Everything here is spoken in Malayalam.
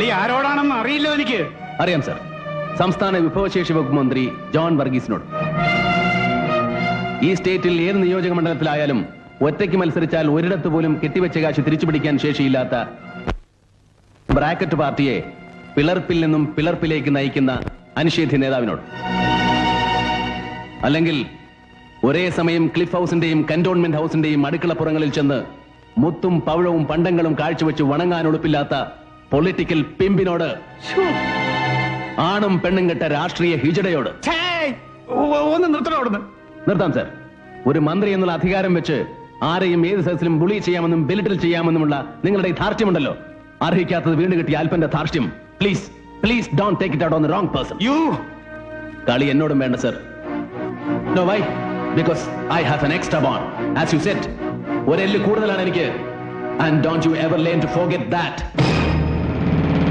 കളി ആരോടാണെന്ന് അറിയില്ലോ എനിക്ക്. അറിയാം സർ. സംസ്ഥാന വിഭവശേഷി വകുപ്പ് മന്ത്രി ജോൺ വർഗീസിനോട്. ഈ സ്റ്റേറ്റിൽ ഏത് നിയോജക മണ്ഡലത്തിലായാലും ഒറ്റയ്ക്ക് മത്സരിച്ചാൽ ഒരിടത്ത് പോലും കെട്ടിവെച്ച കാശ് തിരിച്ചുപിടിക്കാൻ ശേഷിയില്ലാത്ത ബ്രാക്കറ്റ് പാർട്ടിയെ പിളർപ്പിൽ നിന്നും പിളർപ്പിലേക്ക് നയിക്കുന്ന അനിഷേധ്യ നേതാവിനോട്. അല്ലെങ്കിൽ ഒരേ സമയം ക്ലിഫ് ഹൗസിന്റെയും കന്റോൺമെന്റ് ഹൗസിന്റെയും അടുക്കളപ്പുറങ്ങളിൽ ചെന്ന് മുത്തും പവിഴവും പണ്ടങ്ങളും കാഴ്ചവെച്ച് വണങ്ങാൻ ഉളുപ്പില്ലാത്ത പൊളിറ്റിക്കൽ പിമ്പിനോട്, ആണും പെണ്ണും കെട്ട രാഷ്ട്രീയ ഹിജടയോട്. ഒന്ന് നിർത്തണോടുന്ന്. നിർത്താം സർ. ഒരു മന്ത്രി എന്നുള്ള അധികാരം വെച്ച് ആരെയും ഏത് സദസ്സിലും ബുളി ചെയ്യാമെന്നും ബെലിറ്റിൽ ചെയ്യാമെന്നുമുള്ള നിങ്ങളുടെ ഈ ധാർഷ്ട്യമുണ്ടല്ലോ, അർഹിക്കാത്തത് വീണ്ടും കിട്ടിയ അല്പന്റെ ധാർഷ്ട്യം. Please please don't take it out on the wrong person. കളി എന്നോടും വേണ്ട sir. No, why? Because I have an extra bond. As you said, ഒരെല്ല് കൂടുതലാണ് എനിക്ക്. And don't you ever learn to forget that.